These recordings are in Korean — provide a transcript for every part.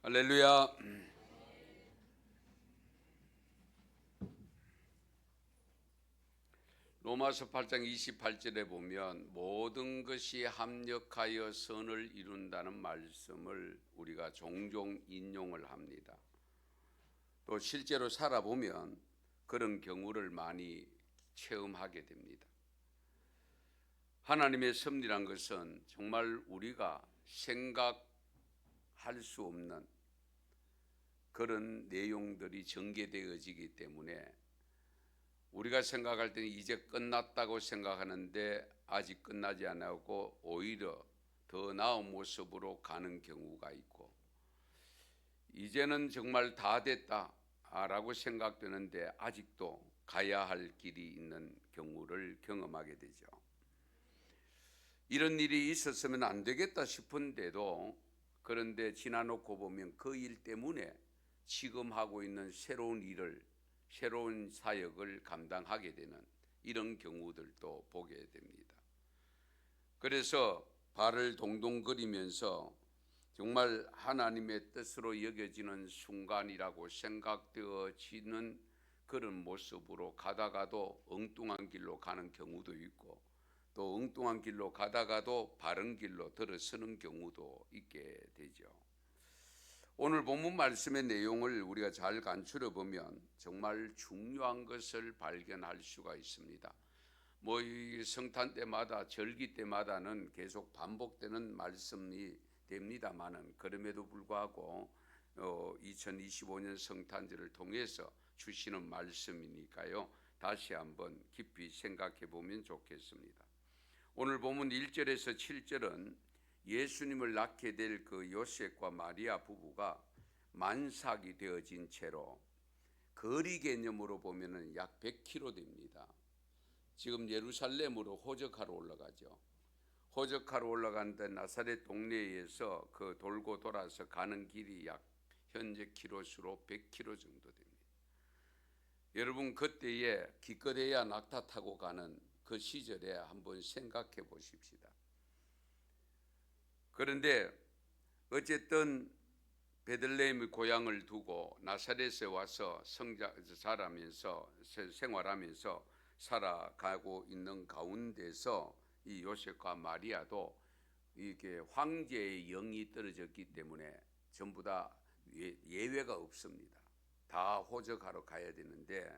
할렐루야. 로마서 8장 28절에 보면 모든 것이 합력하여 선을 이룬다는 말씀을 우리가 종종 인용을 합니다. 또 실제로 살아보면 그런 경우를 많이 체험하게 됩니다. 하나님의 섭리란 것은 정말 우리가 생각할 수 없는 그런 내용들이 전개되어지기 때문에 우리가 생각할 때는 이제 끝났다고 생각하는데 아직 끝나지 않았고 오히려 더 나은 모습으로 가는 경우가 있고, 이제는 정말 다 됐다라고 생각되는데 아직도 가야 할 길이 있는 경우를 경험하게 되죠. 이런 일이 있었으면 안 되겠다 싶은데도, 그런데 지나놓고 보면 그 일 때문에 지금 하고 있는 새로운 사역을 감당하게 되는 이런 경우들도 보게 됩니다. 그래서 발을 동동거리면서 정말 하나님의 뜻으로 여겨지는 순간이라고 생각되어지는 그런 모습으로 가다가도 엉뚱한 길로 가는 경우도 있고, 또 엉뚱한 길로 가다가도 바른 길로 들어서는 경우도 있게 되죠. 오늘 본문 말씀의 내용을 우리가 잘 간추려 보면 정말 중요한 것을 발견할 수가 있습니다. 이 성탄 때마다, 절기 때마다는 계속 반복되는 말씀이 됩니다만은, 그럼에도 불구하고 2025년 성탄절을 통해서 주시는 말씀이니까요, 다시 한번 깊이 생각해 보면 좋겠습니다. 오늘 본문 1절에서 7절은 예수님을 낳게 될 그 요셉과 마리아 부부가 만삭이 되어진 채로, 거리 개념으로 보면은 약 100km 됩니다. 지금 예루살렘으로 호적하러 올라가죠. 호적하러 올라가는데 나사렛 동네에서 그 돌고 돌아서 가는 길이 약 현재 키로수로 100km 정도 됩니다. 여러분, 그때에 기껏해야 낙타 타고 가는 그 시절에 한번 생각해 보십시다. 그런데 어쨌든 베들레헴의 고향을 두고 나사렛에 와서 생활하면서 살아가고 있는 가운데서 이 요셉과 마리아도 이게 황제의 영이 떨어졌기 때문에 전부 다 예외가 없습니다. 다 호적하러 가야 되는데,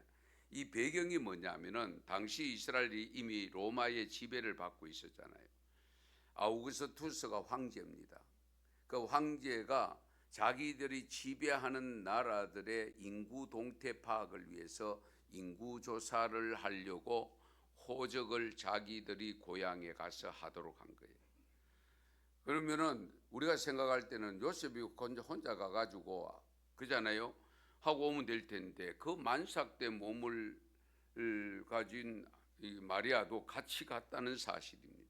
이 배경이 뭐냐면은 당시 이스라엘이 이미 로마의 지배를 받고 있었잖아요. 아우구스투스가 황제입니다. 그 황제가 자기들이 지배하는 나라들의 인구 동태 파악을 위해서 인구 조사를 하려고 호적을 자기들이 고향에 가서 하도록 한 거예요. 그러면은 우리가 생각할 때는 요셉이 혼자 가가지고 그잖아요, 하고 오면 될 텐데, 그 만삭된 몸을 가진 이 마리아도 같이 갔다는 사실입니다.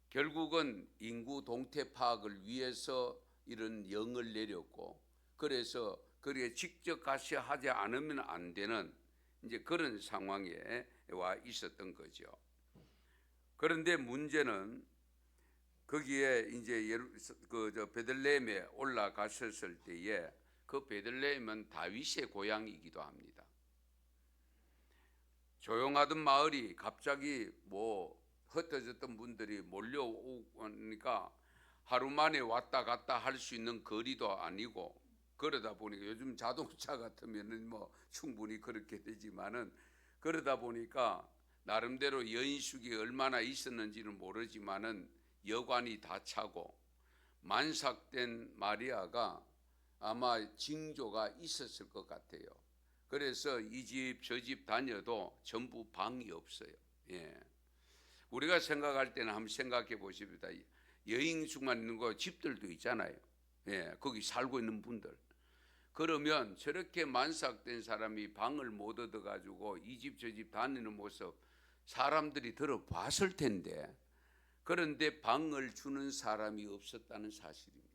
결국은 인구 동태 파악을 위해서 이런 영을 내렸고, 그래서 그게 직접 가시 하지 않으면 안 되는 이제 그런 상황에 와 있었던 거죠. 그런데 문제는 거기에 이제 베들레헴에 올라갔었을 때에, 그 베들레헴은 다윗의 고향이기도 합니다. 조용하던 마을이 갑자기 흩어졌던 분들이 몰려오니까 하루 만에 왔다 갔다 할 수 있는 거리도 아니고, 그러다 보니까 요즘 자동차 같으면은 충분히 그렇게 되지만은, 그러다 보니까 나름대로 연식이 얼마나 있었는지는 모르지만은 여관이 다 차고, 만삭된 마리아가 아마 징조가 있었을 것 같아요. 그래서 이 집 저 집 다녀도 전부 방이 없어요. 예. 우리가 생각할 때는 한번 생각해 보십시다. 여인숙만 있는 거 집들도 있잖아요. 예, 거기 살고 있는 분들. 그러면 저렇게 만삭된 사람이 방을 못 얻어가지고 이 집 저 집 다니는 모습 사람들이 들어봤을 텐데, 그런데 방을 주는 사람이 없었다는 사실입니다.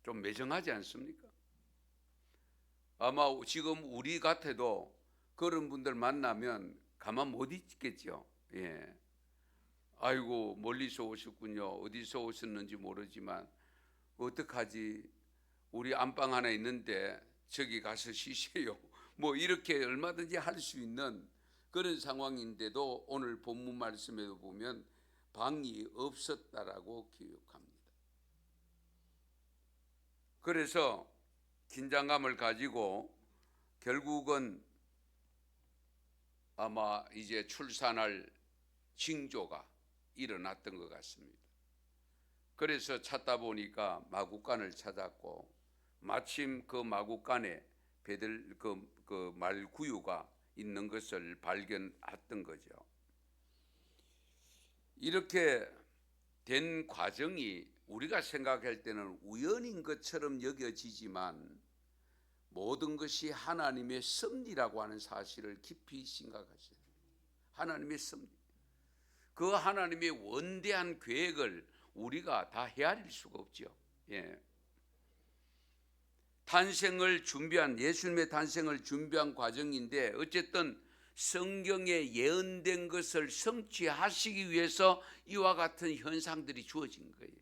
좀 매정하지 않습니까? 아마 지금 우리 같아도 그런 분들 만나면 가만 못 있겠죠. 예. 아이고, 멀리서 오셨군요. 어디서 오셨는지 모르지만 어떡하지? 우리 안방 하나 있는데 저기 가서 쉬세요. 뭐 이렇게 얼마든지 할 수 있는 그런 상황인데도 오늘 본문 말씀에도 보면 방이 없었다라고 기록합니다. 그래서 긴장감을 가지고 결국은 아마 이제 출산할 징조가 일어났던 것 같습니다. 그래서 찾다 보니까 마구간을 찾았고 마침 그 마구간에 그 말구유가 있는 것을 발견했던 거죠. 이렇게 된 과정이 우리가 생각할 때는 우연인 것처럼 여겨지지만 모든 것이 하나님의 섭리라고 하는 사실을 깊이 생각하세요. 하나님의 섭리. 그 하나님의 원대한 계획을 우리가 다 헤아릴 수가 없죠. 예. 탄생을 준비한, 예수님의 탄생을 준비한 과정인데 어쨌든 성경에 예언된 것을 성취하시기 위해서 이와 같은 현상들이 주어진 거예요.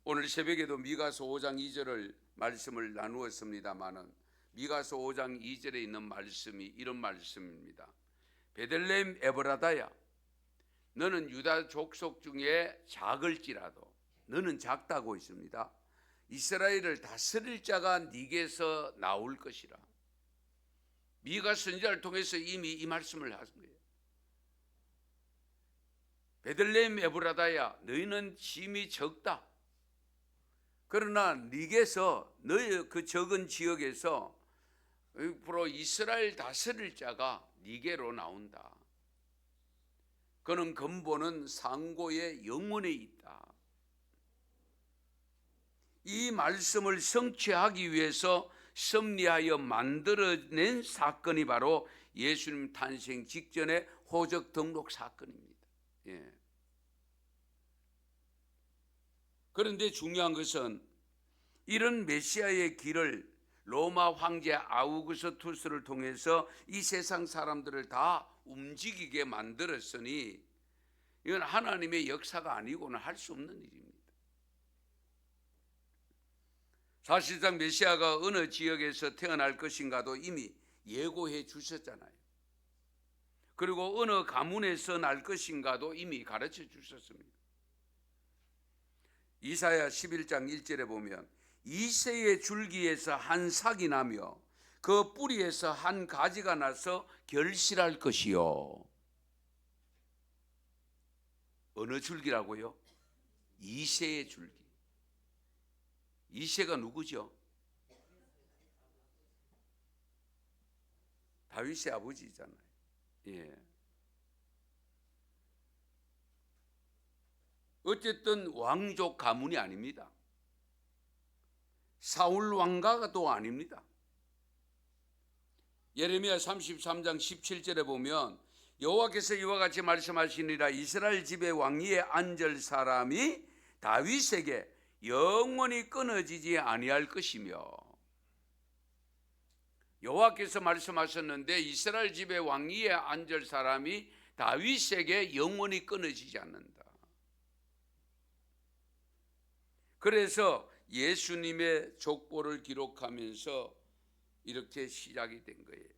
오늘 새벽에도 미가서 5장 2절을 말씀을 나누었습니다마는 미가서 5장 2절에 있는 말씀이 이런 말씀입니다. 베들레헴 에브라다야, 너는 유다 족속 중에 작을지라도, 너는 작다고 있습니다. 이스라엘을 다스릴 자가 네게서 나올 것이라. 미가 선지자를 통해서 이미 이 말씀을 하신 거예요. 베들레헴 에브라다야, 너희는 힘이 적다. 그러나 네게서, 너희 그 적은 지역에서 앞으로 이스라엘 다스릴 자가 네게로 나온다. 그는 근본은 상고의 영혼에 있다. 이 말씀을 성취하기 위해서 섭리하여 만들어낸 사건이 바로 예수님 탄생 직전의 호적 등록 사건입니다. 예. 그런데 중요한 것은 이런 메시아의 길을 로마 황제 아우구스투스를 통해서 이 세상 사람들을 다 움직이게 만들었으니 이건 하나님의 역사가 아니고는 할 수 없는 일입니다. 사실상 메시아가 어느 지역에서 태어날 것인가도 이미 예고해 주셨잖아요. 그리고 어느 가문에서 날 것인가도 이미 가르쳐 주셨습니다. 이사야 11장 1절에 보면 이새의 줄기에서 한 삭이 나며 그 뿌리에서 한 가지가 나서 결실할 것이요. 어느 줄기라고요? 이새의 줄기. 이새가 누구죠? 다윗의 아버지잖아요. 예. 어쨌든 왕족 가문이 아닙니다. 사울 왕가도 아닙니다. 예레미야 33장 17절에 보면 여호와께서 이와 같이 말씀하시니라. 이스라엘 집의 왕위에 앉을 사람이 다윗에게 영원히 끊어지지 아니할 것이며, 여호와께서 말씀하셨는데 이스라엘 집의 왕위에 앉을 사람이 다윗에게 영원히 끊어지지 않는다. 그래서 예수님의 족보를 기록하면서 이렇게 시작이 된 거예요.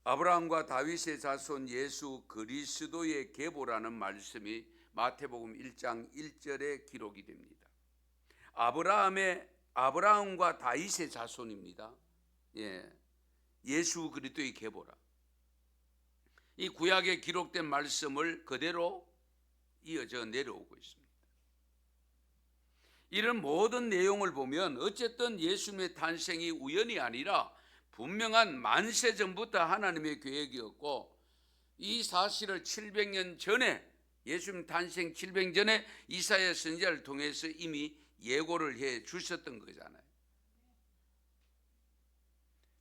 아브라함과 다윗의 자손 예수 그리스도의 계보라는 말씀이 마태복음 1장 1절에 기록이 됩니다. 아브라함과 다윗의 자손입니다. 예, 예수 그리스도의 계보라. 이 구약에 기록된 말씀을 그대로 이어져 내려오고 있습니다. 이런 모든 내용을 보면 어쨌든 예수님의 탄생이 우연이 아니라 분명한 만세 전부터 하나님의 계획이었고, 이 사실을 700년 전에, 예수님 탄생 700년 전에 이사야 선지자를 통해서 이미 예고를 해 주셨던 거잖아요.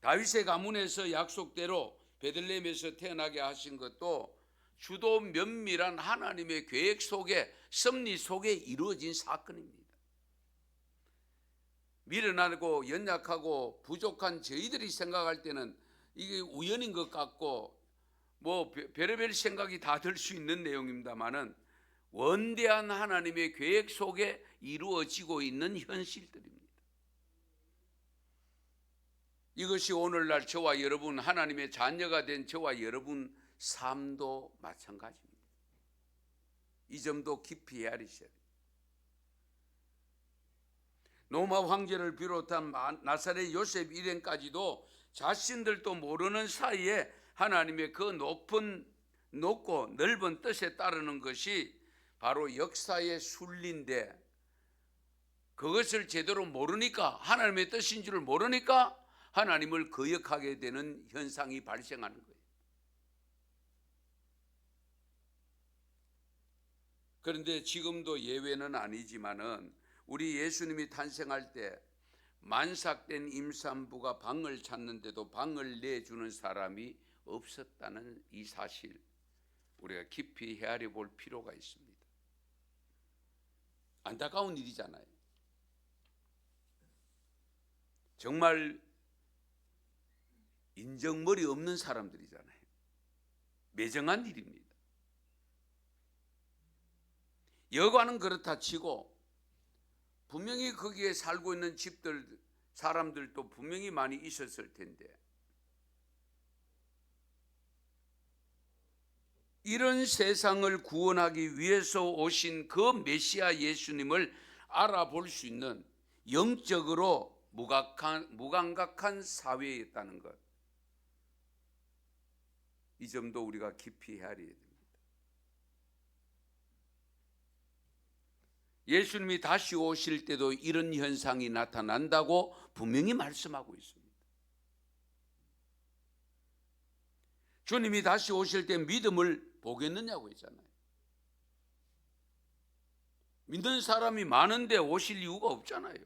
다윗의 가문에서 약속대로 베들레헴에서 태어나게 하신 것도 주도 면밀한 하나님의 계획 속에, 섭리 속에 이루어진 사건입니다. 미련하고 연약하고 부족한 저희들이 생각할 때는 이게 우연인 것 같고 뭐 별의별 생각이 다 들 수 있는 내용입니다만은 원대한 하나님의 계획 속에 이루어지고 있는 현실들입니다. 이것이 오늘날 저와 여러분, 하나님의 자녀가 된 저와 여러분 삶도 마찬가지입니다. 이 점도 깊이 헤아리셔야 됩니다. 로마 황제를 비롯한 나사렛 요셉 일행까지도 자신들도 모르는 사이에 하나님의 그 높고 넓은 뜻에 따르는 것이 바로 역사의 순리인데, 그것을 제대로 모르니까, 하나님의 뜻인 줄을 모르니까 하나님을 거역하게 되는 현상이 발생하는 거예요. 그런데 지금도 예외는 아니지만은 우리 예수님이 탄생할 때 만삭된 임산부가 방을 찾는데도 방을 내주는 사람이 없었다는 이 사실, 우리가 깊이 헤아려 볼 필요가 있습니다. 안타까운 일이잖아요. 정말 인정머리 없는 사람들이잖아요. 매정한 일입니다. 여과는 그렇다 치고 분명히 거기에 살고 있는 집들, 사람들도 분명히 많이 있었을 텐데, 이런 세상을 구원하기 위해서 오신 그 메시아 예수님을 알아볼 수 있는 영적으로 무감각한 사회였다는 것, 이 점도 우리가 깊이 헤아려야 됩니다. 예수님이 다시 오실 때도 이런 현상이 나타난다고 분명히 말씀하고 있습니다. 주님이 다시 오실 때 믿음을 보겠느냐고 했잖아요. 믿는 사람이 많은데 오실 이유가 없잖아요.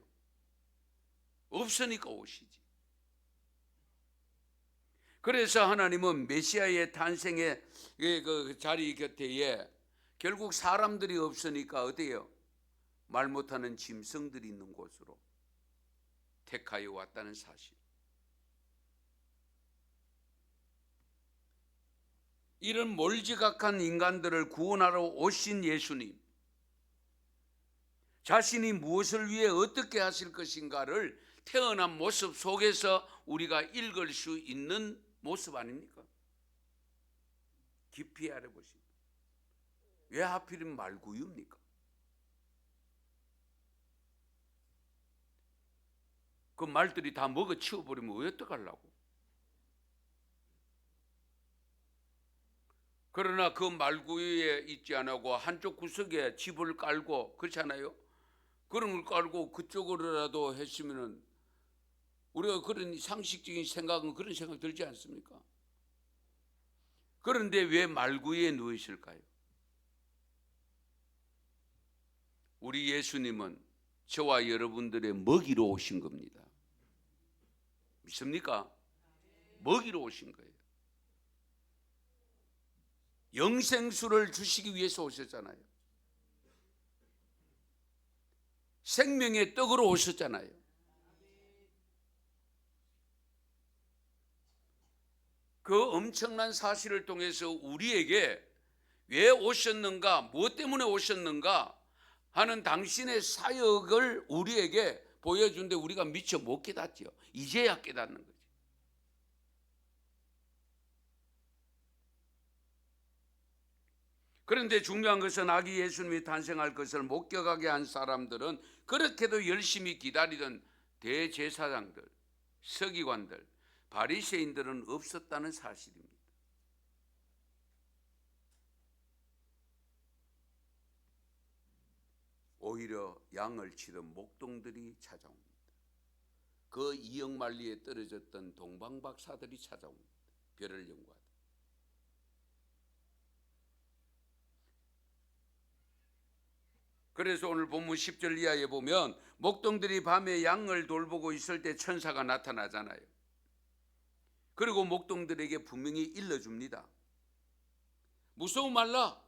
없으니까 오시지. 그래서 하나님은 메시아의 탄생의 그 자리 곁에 결국 사람들이 없으니까 어때요? 말 못하는 짐승들이 있는 곳으로 택하여 왔다는 사실. 이런 몰지각한 인간들을 구원하러 오신 예수님, 자신이 무엇을 위해 어떻게 하실 것인가를 태어난 모습 속에서 우리가 읽을 수 있는 모습 아닙니까? 깊이 알아보십시오. 왜 하필이면 말구유입니까? 그 말들이 다 먹어 치워버리면 왜 어떡하려고? 그러나 그 말구유에 있지 않고 한쪽 구석에 집을 깔고 그렇잖아요. 그런 걸 깔고 그쪽으로라도 했으면은 우리가 그런 상식적인 생각은 그런 생각 들지 않습니까? 그런데 왜 말구유에 누워 있을까요? 우리 예수님은 저와 여러분들의 먹이로 오신 겁니다. 믿습니까? 먹이로 오신 거예요. 영생수를 주시기 위해서 오셨잖아요. 생명의 떡으로 오셨잖아요. 그 엄청난 사실을 통해서 우리에게 왜 오셨는가, 무엇 때문에 오셨는가 하는 당신의 사역을 우리에게 보여주는데 우리가 미처 못 깨닫죠. 이제야 깨닫는 거죠. 그런데 중요한 것은 아기 예수님이 탄생할 것을 목격하게 한 사람들은 그렇게도 열심히 기다리던 대제사장들, 서기관들, 바리새인들은 없었다는 사실입니다. 오히려 양을 치던 목동들이 찾아옵니다. 그 이역만리에 떨어졌던 동방박사들이 찾아옵니다. 별을 연구하다. 그래서 오늘 본문 10절 이하에 보면 목동들이 밤에 양을 돌보고 있을 때 천사가 나타나잖아요. 그리고 목동들에게 분명히 일러줍니다. 무서워 말라.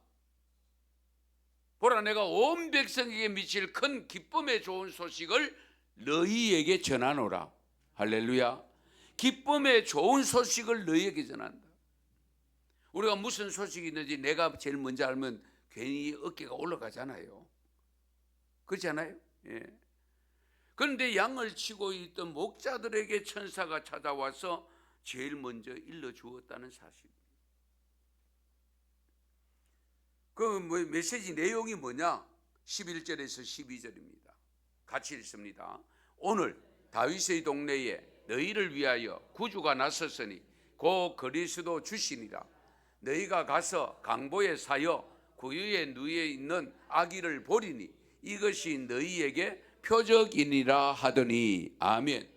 보라, 내가 온 백성에게 미칠 큰 기쁨의 좋은 소식을 너희에게 전하노라. 할렐루야. 기쁨의 좋은 소식을 너희에게 전한다. 우리가 무슨 소식이 있는지 내가 제일 먼저 알면 괜히 어깨가 올라가잖아요. 그렇지 않아요? 예. 그런데 양을 치고 있던 목자들에게 천사가 찾아와서 제일 먼저 일러주었다는 사실. 그 메시지 내용이 뭐냐? 11절에서 12절입니다. 같이 읽습니다. 오늘 다윗의 동네에 너희를 위하여 구주가 나섰으니 곧 그리스도 주시니라. 너희가 가서 강보에 사여 구유에 누워 있는 아기를 보리니 이것이 너희에게 표적이니라 하더니. 아멘.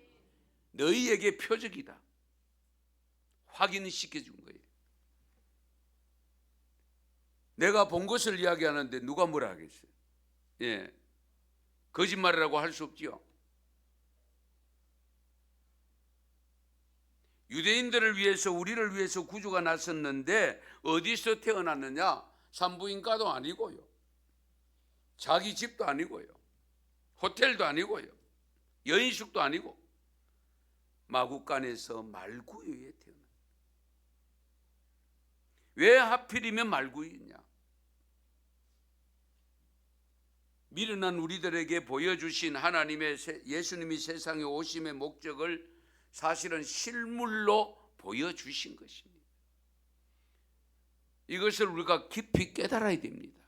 너희에게 표적이다. 확인시켜 준 거예요. 내가 본 것을 이야기하는데 누가 뭐라 하겠어요? 예, 거짓말이라고 할 수 없지요. 유대인들을 위해서, 우리를 위해서 구주가 나섰는데 어디서 태어났느냐? 산부인과도 아니고요, 자기 집도 아니고요, 호텔도 아니고요, 여인숙도 아니고 마구간에서 말구유에 태어났다. 왜 하필이면 말구유냐? 미련한 우리들에게 보여주신 하나님의 예수님이 세상에 오심의 목적을 사실은 실물로 보여주신 것입니다. 이것을 우리가 깊이 깨달아야 됩니다.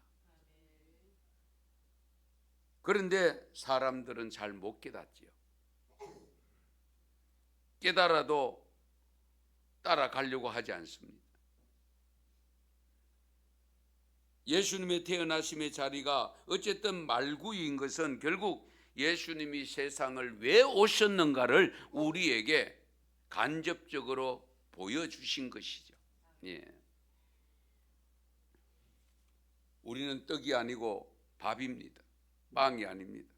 그런데 사람들은 잘 못 깨닫지요. 깨달아도 따라가려고 하지 않습니다. 예수님의 태어나심의 자리가 어쨌든 말구유인 것은 결국 예수님이 세상을 왜 오셨는가를 우리에게 간접적으로 보여주신 것이죠. 예. 우리는 떡이 아니고 밥입니다. 빵이 아닙니다.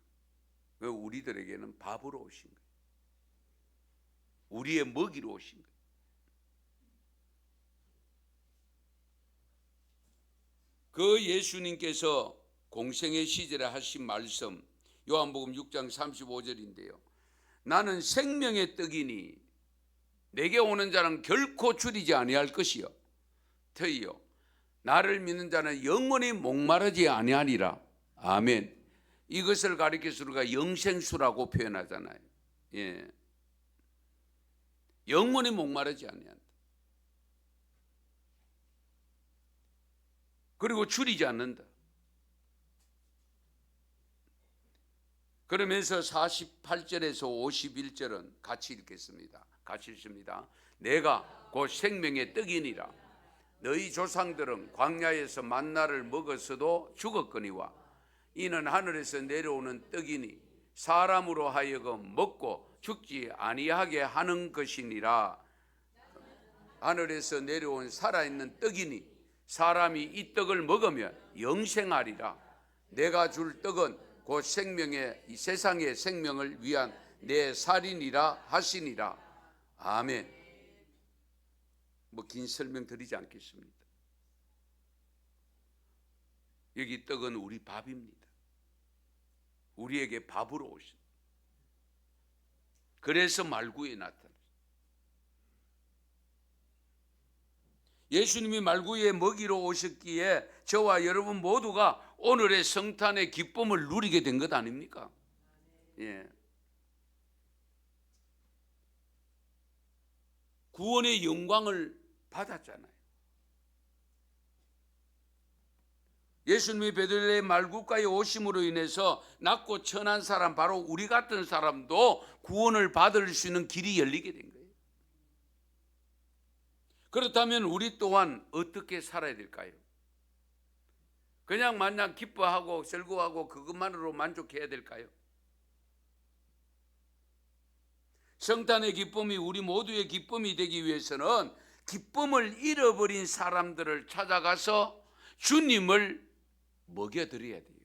우리들에게는 밥으로 오신 거예요. 우리의 먹이로 오신 거예요. 그 예수님께서 공생의 시절에 하신 말씀, 요한복음 6장 35절인데요. 나는 생명의 떡이니 내게 오는 자는 결코 줄이지 아니할 것이요 터이요 나를 믿는 자는 영원히 목마르지 아니하리라. 아멘. 이것을 가리켜서 우리가 영생수라고 표현하잖아요. 예. 영원히 목마르지 아니한다. 그리고 줄이지 않는다. 그러면서 48절에서 51절은 같이 읽겠습니다. 같이 읽습니다. 내가 곧 생명의 떡이니라. 너희 조상들은 광야에서 만나를 먹었어도 죽었거니와 이는 하늘에서 내려오는 떡이니 사람으로 하여금 먹고 죽지 아니하게 하는 것이니라. 하늘에서 내려온 살아있는 떡이니 사람이 이 떡을 먹으면 영생하리라. 내가 줄 떡은 곧 생명의 이 세상의 생명을 위한 내 살이니라 하시니라. 아멘. 뭐 긴 설명 드리지 않겠습니다. 여기 떡은 우리 밥입니다. 우리에게 밥으로 오신. 그래서 말구에 나타났어요. 예수님이 말구에 먹이로 오셨기에 저와 여러분 모두가 오늘의 성탄의 기쁨을 누리게 된 것 아닙니까? 예. 구원의 영광을 받았잖아요. 예수님이 베들레헴 말구가에 오심으로 인해서 낮고 천한 사람, 바로 우리 같은 사람도 구원을 받을 수 있는 길이 열리게 된 거예요. 그렇다면 우리 또한 어떻게 살아야 될까요? 그냥 마냥 기뻐하고 즐거워하고 그것만으로 만족해야 될까요? 성탄의 기쁨이 우리 모두의 기쁨이 되기 위해서는 기쁨을 잃어버린 사람들을 찾아가서 주님을 먹여드려야 돼요.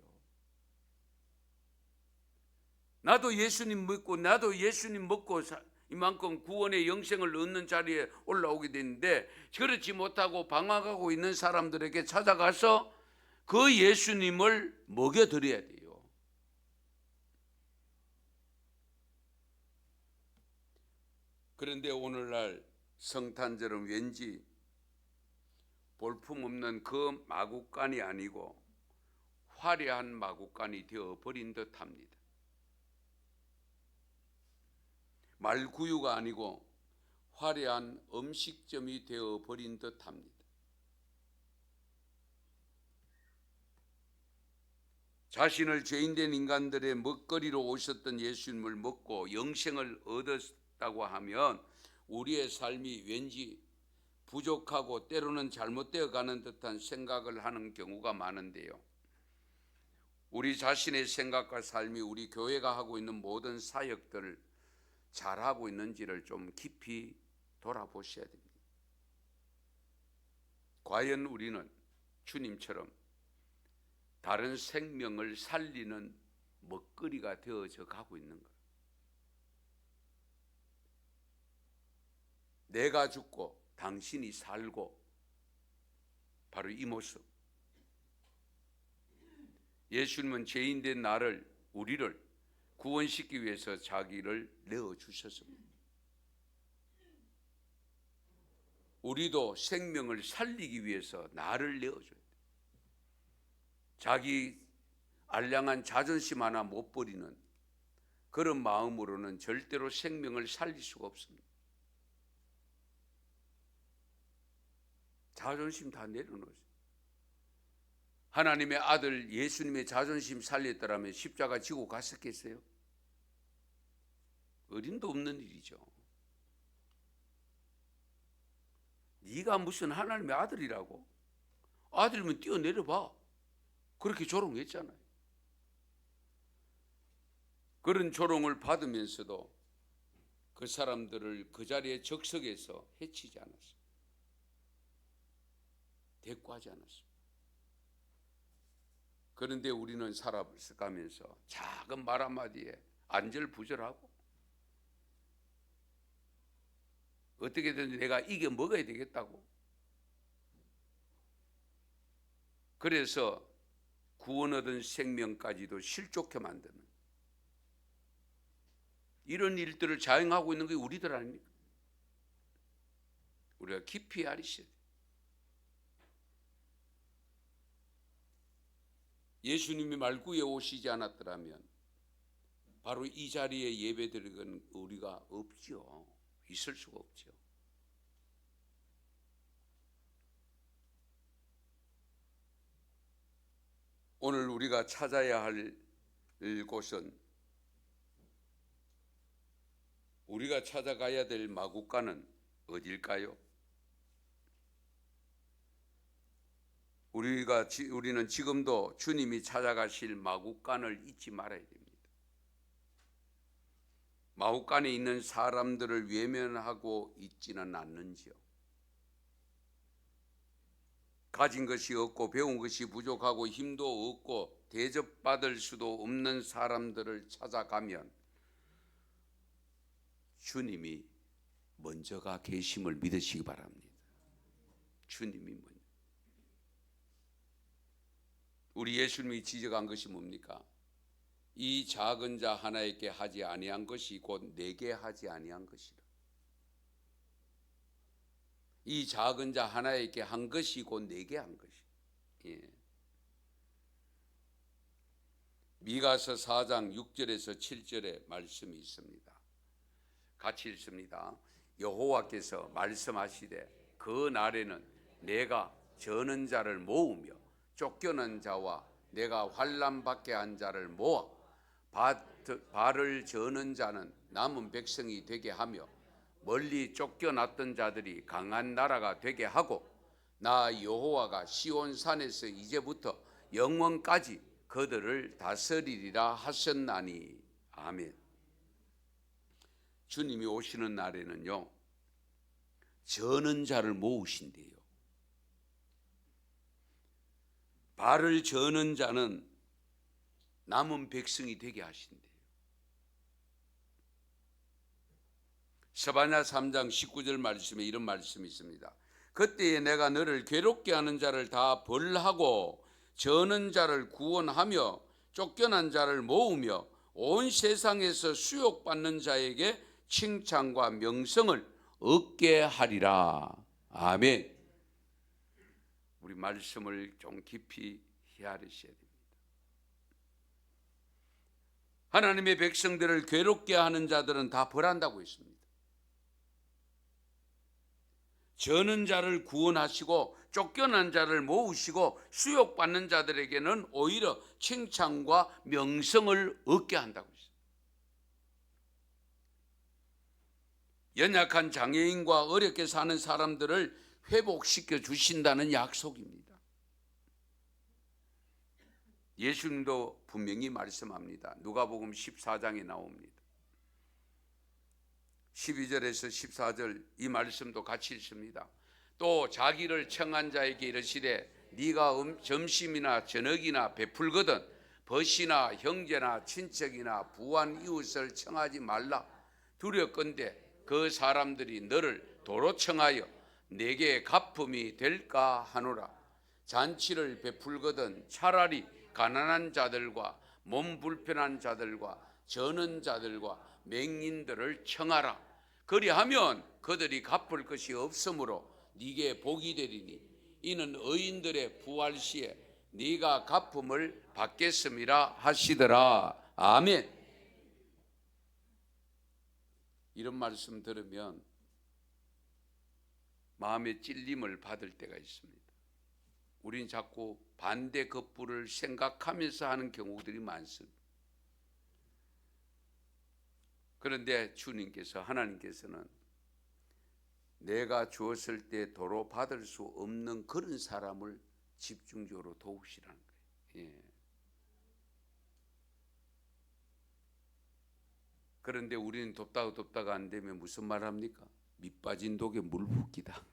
나도 예수님 믿고 나도 예수님 먹고 이만큼 구원의 영생을 얻는 자리에 올라오게 됐는데 그렇지 못하고 방황하고 있는 사람들에게 찾아가서 그 예수님을 먹여드려야 돼요. 그런데 오늘날 성탄절은 왠지 볼품없는 그 마구간이 아니고 화려한 마구간이 되어버린 듯합니다. 말구유가 아니고 화려한 음식점이 되어버린 듯합니다. 자신을 죄인된 인간들의 먹거리로 오셨던 예수님을 먹고 영생을 얻었다고 하면 우리의 삶이 왠지 부족하고 때로는 잘못되어 가는 듯한 생각을 하는 경우가 많은데요. 우리 자신의 생각과 삶이 우리 교회가 하고 있는 모든 사역들을 잘하고 있는지를 좀 깊이 돌아보셔야 됩니다. 과연 우리는 주님처럼 다른 생명을 살리는 먹거리가 되어져 가고 있는가? 내가 죽고 당신이 살고, 바로 이 모습. 예수님은 죄인된 나를, 우리를 구원시키기 위해서 자기를 내어주셨습니다. 우리도 생명을 살리기 위해서 나를 내어줘야 돼요. 자기 알량한 자존심 하나 못 버리는 그런 마음으로는 절대로 생명을 살릴 수가 없습니다. 자존심 다 내려놓으세요. 하나님의 아들 예수님의 자존심 살렸더라면 십자가 지고 갔었겠어요? 어림도 없는 일이죠. 네가 무슨 하나님의 아들이라고? 아들이면 뛰어내려봐. 그렇게 조롱했잖아요. 그런 조롱을 받으면서도 그 사람들을 그 자리에 적석에서 해치지 않았어요. 대꾸하지 않았어요. 그런데 우리는 살아가면서 작은 말 한마디에 안절부절하고 어떻게든 내가 이겨 먹어야 되겠다고, 그래서 구원 얻은 생명까지도 실족해 만드는 이런 일들을 자행하고 있는 게 우리들 아닙니까? 우리가 깊이 알으셔야 돼요. 예수님이 말구에 오시지 않았더라면 바로 이 자리에 예배드리는 우리가 없죠. 있을 수가 없죠. 오늘 우리가 찾아야 할 곳은, 우리가 찾아가야 될 마구간은 어딜까요? 우리는 지금도 주님이 찾아가실 마구간을 잊지 말아야 됩니다. 마구간에 있는 사람들을 외면하고 있지는 않는지요? 가진 것이 없고 배운 것이 부족하고 힘도 없고 대접받을 수도 없는 사람들을 찾아가면 주님이 먼저가 계심을 믿으시기 바랍니다. 주님이 먼저. 우리 예수님이 지적한 것이 뭡니까? 이 작은 자 하나에게 하지 아니한 것이 곧 내게 하지 아니한 것이라. 이 작은 자 하나에게 한 것이 곧 내게 한 것이. 예. 미가서 4장 6절에서 7절에 말씀이 있습니다. 같이 읽습니다. 여호와께서 말씀하시되 그 날에는 내가 저는 자를 모으며 쫓겨난 자와 내가 환난 받게 한 자를 모아 발을 저는 자는 남은 백성이 되게 하며 멀리 쫓겨났던 자들이 강한 나라가 되게 하고 나 여호와가 시온 산에서 이제부터 영원까지 그들을 다스리리라 하셨나니. 아멘. 주님이 오시는 날에는요, 저는 자를 모으신대요. 발을 저는 자는 남은 백성이 되게 하신대요. 스바냐 3장 19절 말씀에 이런 말씀이 있습니다. 그때에 내가 너를 괴롭게 하는 자를 다 벌하고 저는 자를 구원하며 쫓겨난 자를 모으며 온 세상에서 수욕받는 자에게 칭찬과 명성을 얻게 하리라. 아멘. 우리 말씀을 좀 깊이 헤아리셔야 됩니다. 하나님의 백성들을 괴롭게 하는 자들은 다 벌한다고 했습니다. 저는 자를 구원하시고 쫓겨난 자를 모으시고 수욕받는 자들에게는 오히려 칭찬과 명성을 얻게 한다고 했습니다. 연약한 장애인과 어렵게 사는 사람들을 회복시켜 주신다는 약속입니다. 예수님도 분명히 말씀합니다. 누가복음 14장에 나옵니다. 12절에서 14절 이 말씀도 같이 읽습니다. 또 자기를 청한 자에게 이르시되 네가 점심이나 저녁이나 베풀거든 벗이나 형제나 친척이나 부한 이웃을 청하지 말라. 두렵건대 그 사람들이 너를 도로 청하여 내게 갚음이 될까 하노라. 잔치를 베풀거든 차라리 가난한 자들과 몸 불편한 자들과 저는 자들과 맹인들을 청하라. 그리하면 그들이 갚을 것이 없으므로 네게 복이 되리니 이는 의인들의 부활 시에 네가 갚음을 받겠음이라 하시더라. 아멘. 이런 말씀 들으면 마음의 찔림을 받을 때가 있습니다. 우린 자꾸 반대 급부를 생각하면서 하는 경우들이 많습니다. 그런데 주님께서, 하나님께서는 내가 주었을 때 도로 받을 수 없는 그런 사람을 집중적으로 도우시라는 거예요. 예. 그런데 우리는 돕다가 안 되면 무슨 말 합니까? 밑 빠진 독에 물 붓기다.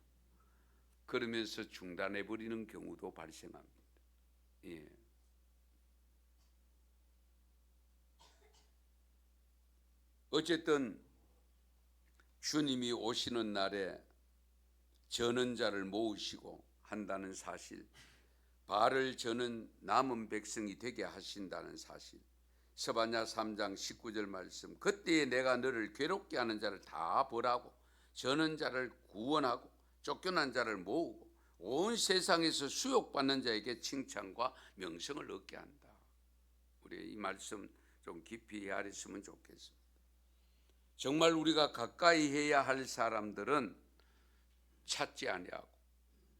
그러면서 중단해버리는 경우도 발생합니다. 예. 어쨌든 주님이 오시는 날에 저는 자를 모으시고 한다는 사실, 발을 저는 남은 백성이 되게 하신다는 사실, 스바냐 3장 19절 말씀, 그때에 내가 너를 괴롭게 하는 자를 다 벌하고 저는 자를 구원하고 쫓겨난 자를 모으고 온 세상에서 수욕받는 자에게 칭찬과 명성을 얻게 한다. 우리 이 말씀 좀 깊이 헤아렸으면 좋겠습니다. 정말 우리가 가까이 해야 할 사람들은 찾지 아니하고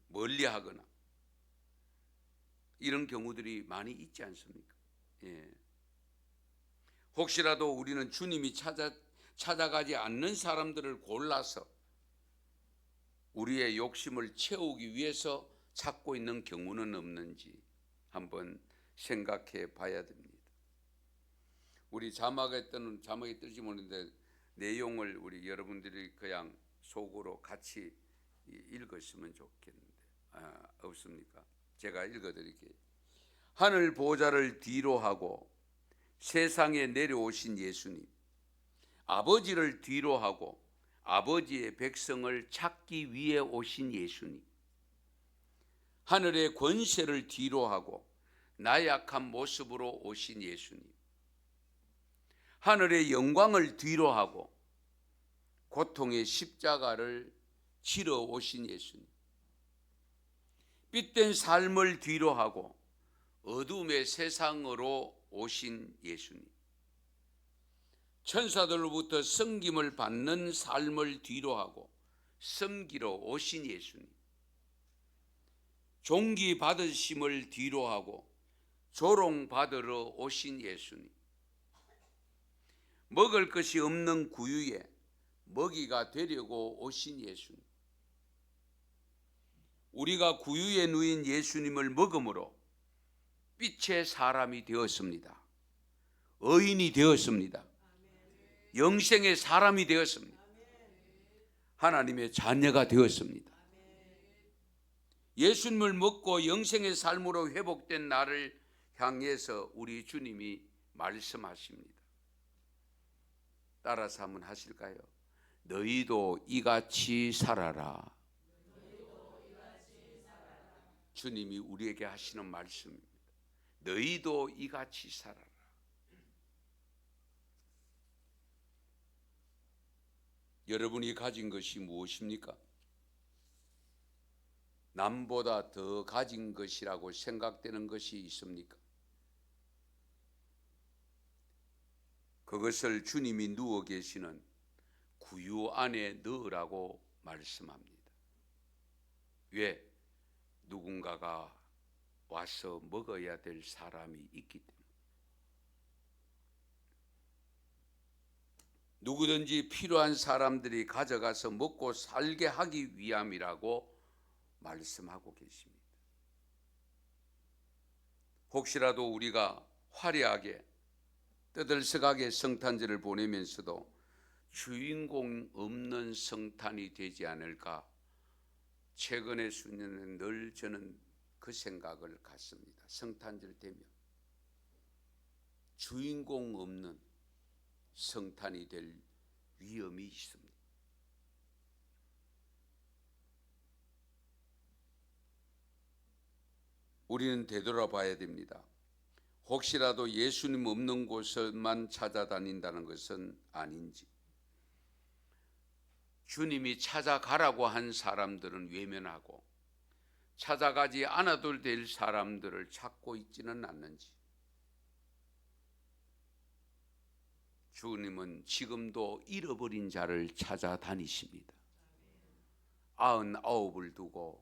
멀리하거나 이런 경우들이 많이 있지 않습니까? 예. 혹시라도 우리는 주님이 찾아가지 않는 사람들을 골라서 우리의 욕심을 채우기 위해서 찾고 있는 경우는 없는지 한번 생각해 봐야 됩니다. 우리 자막에 뜰지 모르는데 내용을 우리 여러분들이 그냥 속으로 같이 읽었으면 좋겠는데 없습니까? 제가 읽어드릴게요. 하늘 보좌를 뒤로 하고 세상에 내려오신 예수님, 아버지를 뒤로 하고 아버지의 백성을 찾기 위해 오신 예수님, 하늘의 권세를 뒤로 하고 나약한 모습으로 오신 예수님, 하늘의 영광을 뒤로 하고 고통의 십자가를 지러 오신 예수님, 빛된 삶을 뒤로 하고 어둠의 세상으로 오신 예수님, 천사들로부터 섬김을 받는 삶을 뒤로 하고 섬기러 오신 예수님, 존귀 받으심을 뒤로 하고 조롱받으러 오신 예수님, 먹을 것이 없는 구유에 먹이가 되려고 오신 예수님, 우리가 구유에 누인 예수님을 먹음으로 빛의 사람이 되었습니다. 의인이 되었습니다. 영생의 사람이 되었습니다. 하나님의 자녀가 되었습니다. 예수님을 먹고 영생의 삶으로 회복된 나를 향해서 우리 주님이 말씀하십니다. 따라서 한번 하실까요? 너희도 이같이 살아라. 주님이 우리에게 하시는 말씀입니다. 너희도 이같이 살아라. 여러분이 가진 것이 무엇입니까? 남보다 더 가진 것이라고 생각되는 것이 있습니까? 그것을 주님이 누워 계시는 구유 안에 넣으라고 말씀합니다. 왜? 누군가가 와서 먹어야 될 사람이 있기 때문에. 누구든지 필요한 사람들이 가져가서 먹고 살게 하기 위함이라고 말씀하고 계십니다. 혹시라도 우리가 화려하게 떠들썩하게 성탄절을 보내면서도 주인공 없는 성탄이 되지 않을까, 최근의 수년에 늘 저는 그 생각을 갖습니다. 성탄절 되면 주인공 없는 성탄이 될 위험이 있습니다. 우리는 되돌아봐야 됩니다. 혹시라도 예수님 없는 곳을만 찾아다닌다는 것은 아닌지, 주님이 찾아가라고 한 사람들은 외면하고 찾아가지 않아도 될 사람들을 찾고 있지는 않는지, 주님은 지금도 잃어버린 자를 찾아다니십니다. 99을 두고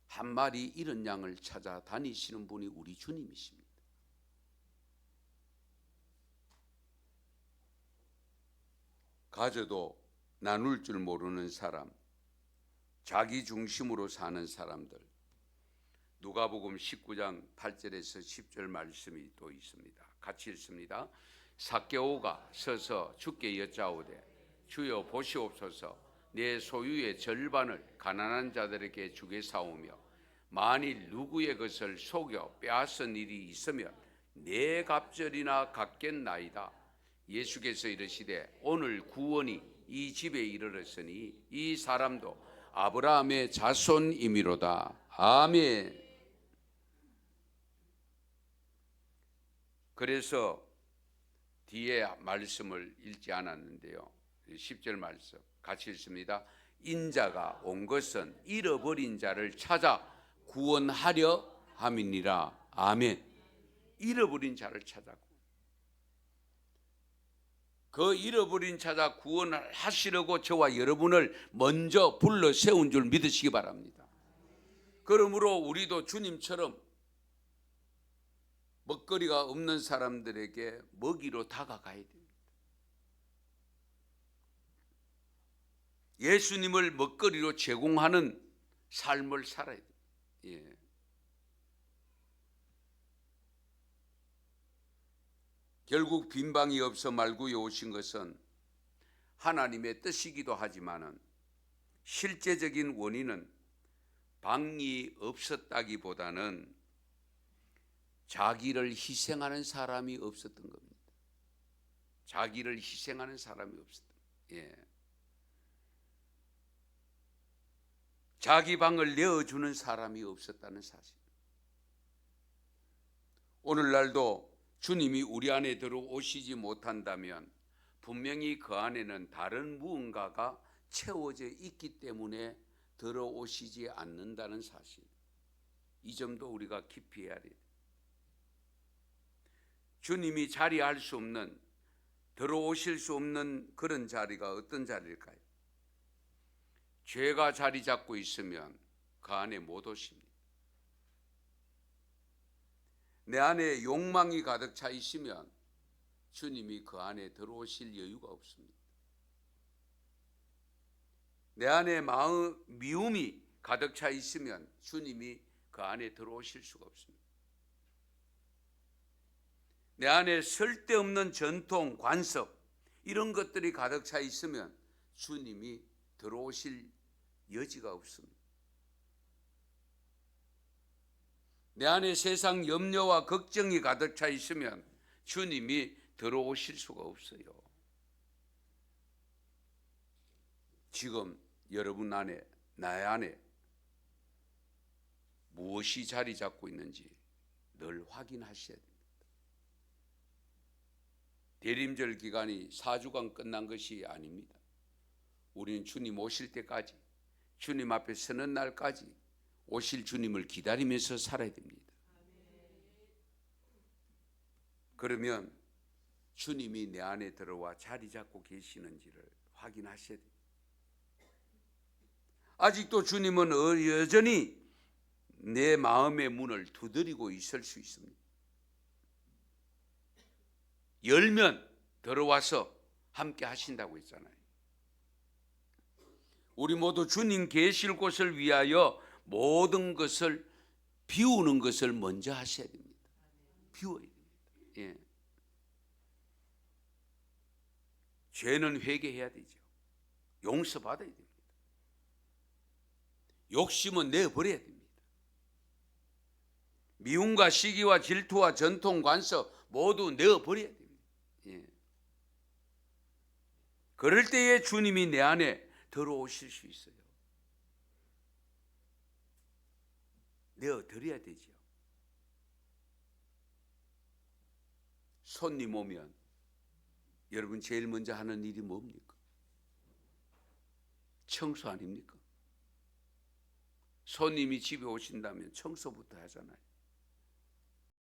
한 마리 잃은 양을 찾아다니시는 분이 우리 주님이십니다. 가져도 나눌 줄 모르는 사람, 자기 중심으로 사는 사람들, 누가복음 19장 8절에서 10절 말씀이 또 있습니다. 같이 읽습니다. 삭개오가 서서 주께 여짜오되 주여 보시옵소서, 내 소유의 절반을 가난한 자들에게 주겠사오며 만일 누구의 것을 속여 빼앗은 일이 있으면 네 갑절이나 갚겠나이다. 예수께서 이르시되 오늘 구원이 이 집에 이르렀으니 이 사람도 아브라함의 자손이미로다. 아멘. 그래서 뒤에 말씀을 읽지 않았는데요, 10절 말씀 같이 읽습니다. 인자가 온 것은 잃어버린 자를 찾아 구원하려 함이니라. 아멘. 잃어버린 자를 찾아고, 그 잃어버린 자자 구원을 하시려고 저와 여러분을 먼저 불러 세운 줄 믿으시기 바랍니다. 그러므로 우리도 주님처럼 먹거리가 없는 사람들에게 먹이로 다가가야 됩니다. 예수님을 먹거리로 제공하는 삶을 살아야 됩니다. 예. 결국 빈방이 없어 말구에 오신 것은 하나님의 뜻이기도 하지만은 실제적인 원인은 방이 없었다기보다는 자기를 희생하는 사람이 없었던 겁니다. 자기를 희생하는 사람이 없었던. 예. 자기 방을 내어주는 사람이 없었다는 사실. 오늘날도 주님이 우리 안에 들어오시지 못한다면 분명히 그 안에는 다른 무언가가 채워져 있기 때문에 들어오시지 않는다는 사실. 이 점도 우리가 깊이 해야 돼요. 주님이 자리할 수 없는, 들어오실 수 없는 그런 자리가 어떤 자리일까요? 죄가 자리 잡고 있으면 그 안에 못 오십니다. 내 안에 욕망이 가득 차 있으면 주님이 그 안에 들어오실 여유가 없습니다. 내 안에 마음 미움이 가득 차 있으면 주님이 그 안에 들어오실 수가 없습니다. 내 안에 쓸데없는 전통, 관습 이런 것들이 가득 차 있으면 주님이 들어오실 여지가 없습니다. 내 안에 세상 염려와 걱정이 가득 차 있으면 주님이 들어오실 수가 없어요. 지금 여러분 안에, 나의 안에 무엇이 자리 잡고 있는지 늘 확인하셔야 됩니다. 대림절 기간이 4주간 끝난 것이 아닙니다. 우리는 주님 오실 때까지, 주님 앞에 서는 날까지 오실 주님을 기다리면서 살아야 됩니다. 그러면 주님이 내 안에 들어와 자리 잡고 계시는지를 확인하셔야 됩니다. 아직도 주님은 여전히 내 마음의 문을 두드리고 있을 수 있습니다. 열면 들어와서 함께 하신다고 했잖아요. 우리 모두 주님 계실 곳을 위하여 모든 것을 비우는 것을 먼저 하셔야 됩니다. 비워야 됩니다. 예. 죄는 회개해야 되죠. 용서받아야 됩니다. 욕심은 내버려야 됩니다. 미움과 시기와 질투와 전통, 관서 모두 내어버려야 됩니다. 예. 그럴 때에 주님이 내 안에 들어오실 수 있어요. 내어드려야 되죠. 손님 오면 여러분 제일 먼저 하는 일이 뭡니까? 청소 아닙니까? 손님이 집에 오신다면 청소부터 하잖아요.